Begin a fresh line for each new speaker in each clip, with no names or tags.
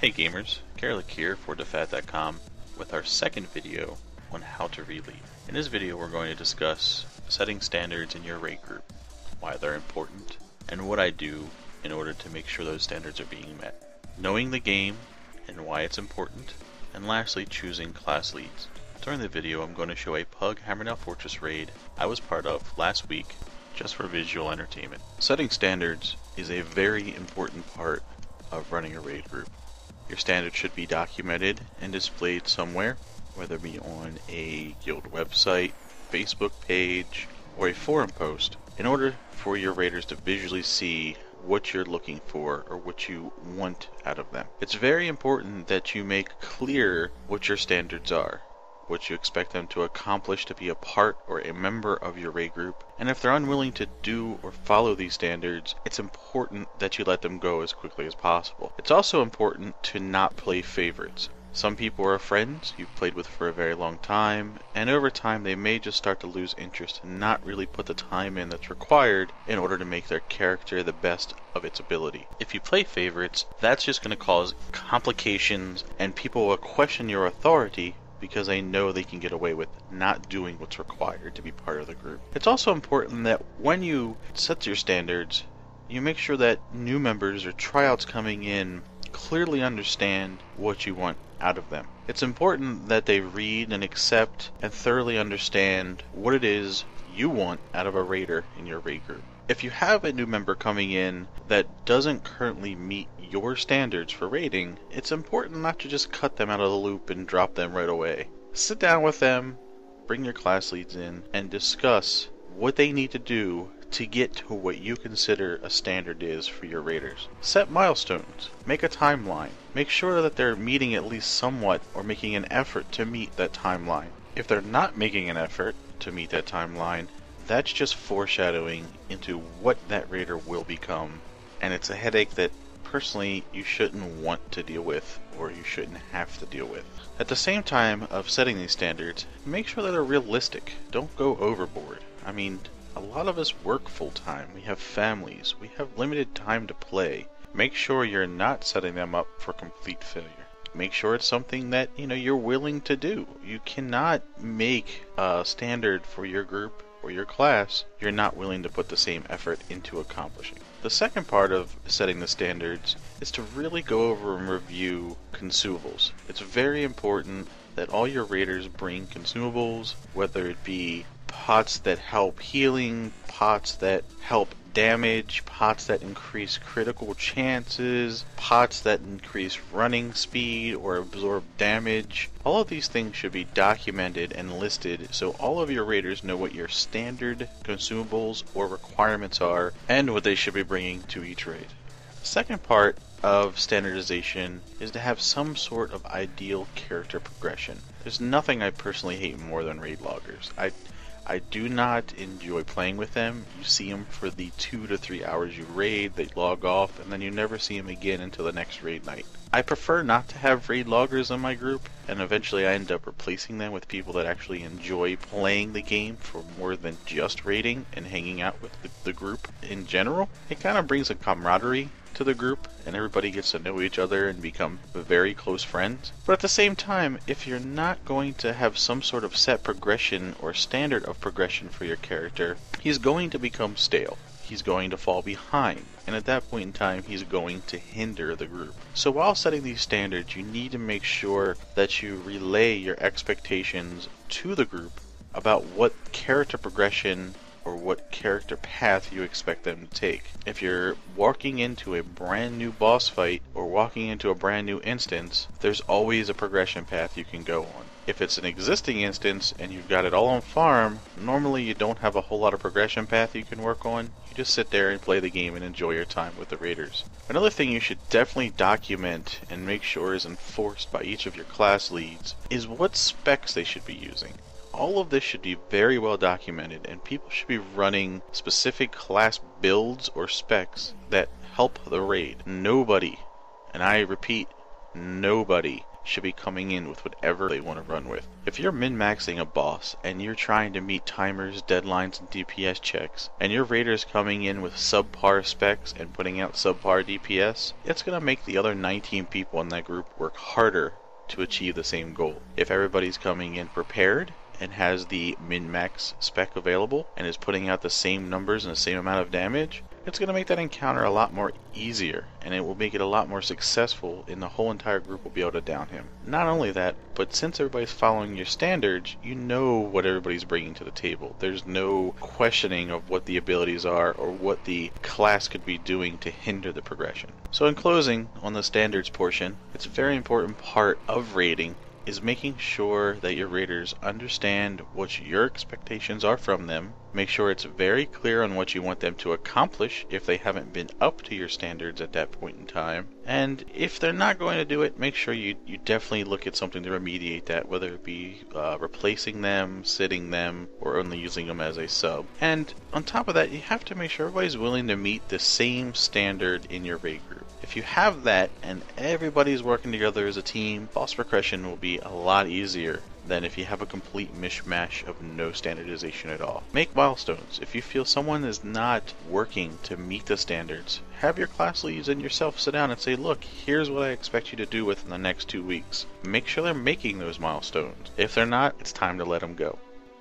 Hey gamers, Carolick here for DaPhat.com with our second video on how to raid lead. In this video we're going to discuss setting standards in your raid group, why they're important, and what I do in order to make sure those standards are being met. Knowing the game and why it's important, and lastly choosing class leads. During the video I'm going to show a Pug Hammerdale Fortress raid I was part of last week just for visual entertainment. Setting standards is a very important part of running a raid group. Your standards should be documented and displayed somewhere, whether it be on a guild website, Facebook page, or a forum post, in order for your raiders to visually see what you're looking for or what you want out of them. It's very important that you make clear what your standards are, what you expect them to accomplish to be a part or a member of your raid group, and if they're unwilling to do or follow these standards, it's important that you let them go as quickly as possible. It's also important to not play favorites. Some people are friends you've played with for a very long time, and over time they may just start to lose interest and not really put the time in that's required in order to make their character the best of its ability. If you play favorites, that's just going to cause complications and people will question your authority because they know they can get away with not doing what's required to be part of the group. It's also important that when you set your standards, you make sure that new members or tryouts coming in clearly understand what you want out of them. It's important that they read and accept and thoroughly understand what it is you want out of a raider in your raid group. If you have a new member coming in that doesn't currently meet your standards for raiding, it's important not to just cut them out of the loop and drop them right away. Sit down with them, bring your class leads in, and discuss what they need to do to get to what you consider a standard is for your raiders. Set milestones, make a timeline, make sure that they're meeting at least somewhat or making an effort to meet that timeline. If they're not making an effort to meet that timeline, that's just foreshadowing into what that raider will become, and it's a headache that personally you shouldn't want to deal with or you shouldn't have to deal with. At the same time of setting these standards, make sure that they're realistic. Don't go overboard. I mean, a lot of us work full time, we have families, we have limited time to play. Make sure you're not setting them up for complete failure. Make sure it's something that you're willing to do. You cannot make a standard for your group or your class you're not willing to put the same effort into accomplishing. The second part of setting the standards is to really go over and review consumables. It's very important that all your raiders bring consumables, whether it be pots that help healing, pots that help damage, pots that increase critical chances, pots that increase running speed or absorb damage. All of these things should be documented and listed so all of your raiders know what your standard consumables or requirements are and what they should be bringing to each raid. The second part of standardization is to have some sort of ideal character progression. There's nothing I personally hate more than raid loggers. I do not enjoy playing with them. You see them for the 2 to 3 hours you raid, they log off, and then you never see them again until the next raid night. I prefer not to have raid loggers in my group, and eventually I end up replacing them with people that actually enjoy playing the game for more than just raiding and hanging out with the group in general. It kind of brings a camaraderie to the group and everybody gets to know each other and become very close friends. But at the same time, if you're not going to have some sort of set progression or standard of progression for your character, he's going to become stale. He's going to fall behind, and at that point in time he's going to hinder the group. So while setting these standards, you need to make sure that you relay your expectations to the group about what character progression or what character path you expect them to take. If you're walking into a brand new boss fight or walking into a brand new instance, there's always a progression path you can go on. If it's an existing instance and you've got it all on farm, normally you don't have a whole lot of progression path you can work on. You just sit there and play the game and enjoy your time with the raiders. Another thing you should definitely document and make sure is enforced by each of your class leads is what specs they should be using. All of this should be very well documented, and people should be running specific class builds or specs that help the raid. Nobody, and I repeat, nobody should be coming in with whatever they want to run with. If you're min-maxing a boss and you're trying to meet timers, deadlines, and DPS checks, and your raider's coming in with subpar specs and putting out subpar DPS, it's going to make the other 19 people in that group work harder to achieve the same goal. If everybody's coming in prepared and has the min-max spec available and is putting out the same numbers and the same amount of damage, it's going to make that encounter a lot more easier, and it will make it a lot more successful, and the whole entire group will be able to down him. Not only that, but since everybody's following your standards, you know what everybody's bringing to the table. There's no questioning of what the abilities are or what the class could be doing to hinder the progression. So in closing, on the standards portion, it's a very important part of raiding is making sure that your raiders understand what your expectations are from them. Make sure it's very clear on what you want them to accomplish if they haven't been up to your standards at that point in time. And if they're not going to do it, make sure you definitely look at something to remediate that, whether it be replacing them, sitting them, or only using them as a sub. And on top of that, you have to make sure everybody's willing to meet the same standard in your raid group. If you have that and everybody's working together as a team, boss progression will be a lot easier than if you have a complete mishmash of no standardization at all. Make milestones. If you feel someone is not working to meet the standards, have your class leads and yourself sit down and say, look, here's what I expect you to do within the next 2 weeks. Make sure they're making those milestones. If they're not, it's time to let them go.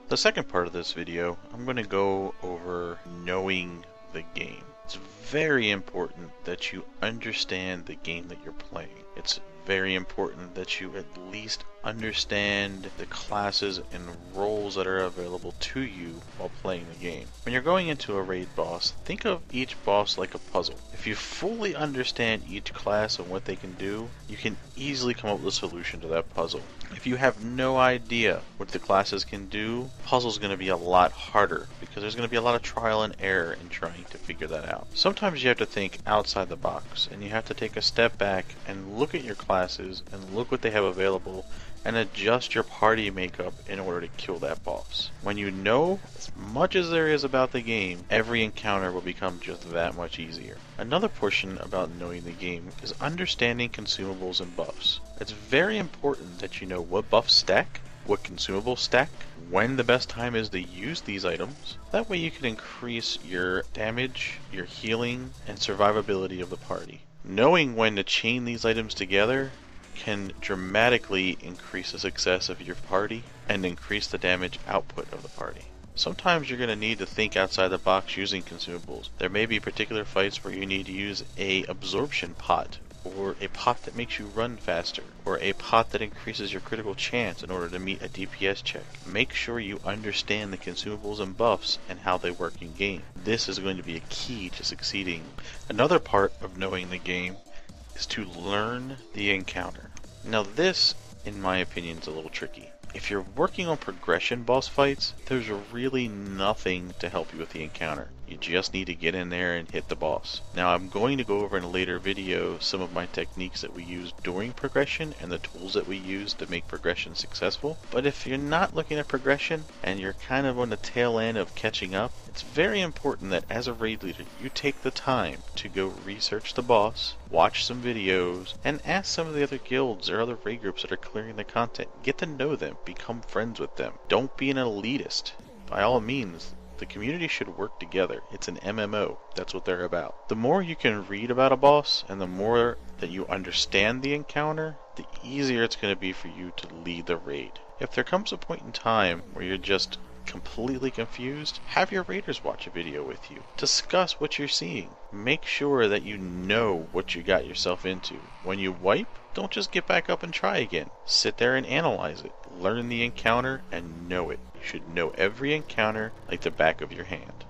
The second part of this video, I'm going to go over knowing the game. It's very important that you understand the game that you're playing. It's very important that you at least understand the classes and roles that are available to you while playing the game. When you're going into a raid boss, think of each boss like a puzzle. If you fully understand each class and what they can do, you can easily come up with a solution to that puzzle. If you have no idea what the classes can do, the puzzle's going to be a lot harder because there's going to be a lot of trial and error in trying to figure that out. Sometimes you have to think outside the box and you have to take a step back and look at your classes and look what they have available and adjust your party makeup in order to kill that boss. When you know as much as there is about the game, every encounter will become just that much easier. Another portion about knowing the game is understanding consumables and buffs. It's very important that you know what buffs stack, what consumables stack, when the best time is to use these items. That way you can increase your damage, your healing, and survivability of the party. Knowing when to chain these items together can dramatically increase the success of your party and increase the damage output of the party. Sometimes you're going to need to think outside the box using consumables. There may be particular fights where you need to use a absorption pot, or a pot that makes you run faster, or a pot that increases your critical chance in order to meet a DPS check. Make sure you understand the consumables and buffs and how they work in game. This is going to be a key to succeeding. Another part of knowing the game is to learn the encounter. Now this, in my opinion, is a little tricky. If you're working on progression boss fights, there's really nothing to help you with the encounter. You just need to get in there and hit the boss. Now I'm going to go over in a later video some of my techniques that we use during progression and the tools that we use to make progression successful. But if you're not looking at progression and you're kind of on the tail end of catching up, it's very important that as a raid leader you take the time to go research the boss, watch some videos, and ask some of the other guilds or other raid groups that are clearing the content. Get to know them, become friends with them. Don't be an elitist. By all means, the community should work together. It's an MMO. That's what they're about. The more you can read about a boss and the more that you understand the encounter, the easier it's going to be for you to lead the raid. If there comes a point in time where you're just completely confused, have your raiders watch a video with you. Discuss what you're seeing. Make sure that you know what you got yourself into. When you wipe, don't just get back up and try again. Sit there and analyze it. Learn the encounter and know it. You should know every encounter like the back of your hand.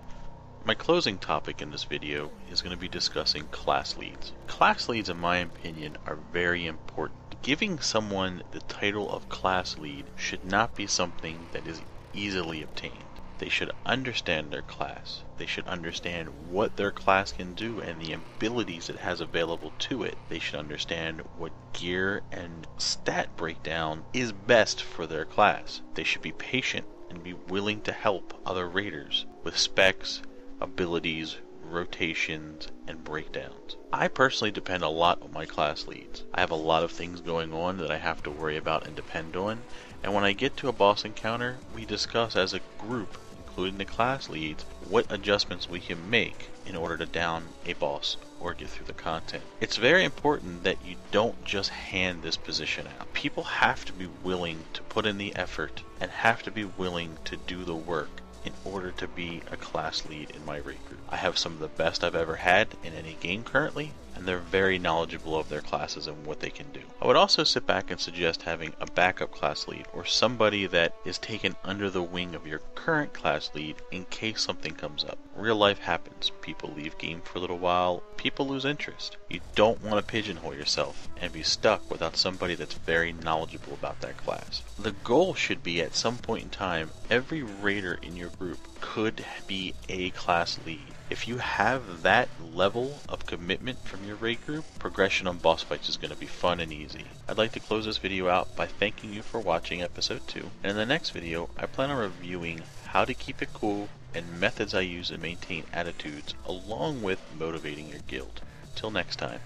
My closing topic in this video is going to be discussing class leads. Class leads, in my opinion, are very important. Giving someone the title of class lead should not be something that is easily obtained. They should understand their class. They should understand what their class can do and the abilities it has available to it. They should understand what gear and stat breakdown is best for their class. They should be patient and be willing to help other raiders with specs, abilities, rotations, and breakdowns. I personally depend a lot on my class leads. I have a lot of things going on that I have to worry about and depend on, and when I get to a boss encounter, we discuss as a group, including the class leads, what adjustments we can make in order to down a boss or get through the content. It's very important that you don't just hand this position out. People have to be willing to put in the effort and have to be willing to do the work in order to be a class lead in my raid group. I have some of the best I've ever had in any game currently, and they're very knowledgeable of their classes and what they can do. I would also sit back and suggest having a backup class lead or somebody that is taken under the wing of your current class lead in case something comes up. Real life happens. People leave game for a little while. People lose interest. You don't want to pigeonhole yourself and be stuck without somebody that's very knowledgeable about that class. The goal should be at some point in time, every raider in your group could be a class lead. If you have that level of commitment from your raid group, progression on boss fights is going to be fun and easy. I'd like to close this video out by thanking you for watching episode 2. And in the next video, I plan on reviewing how to keep it cool and methods I use to maintain attitudes along with motivating your guild. Till next time.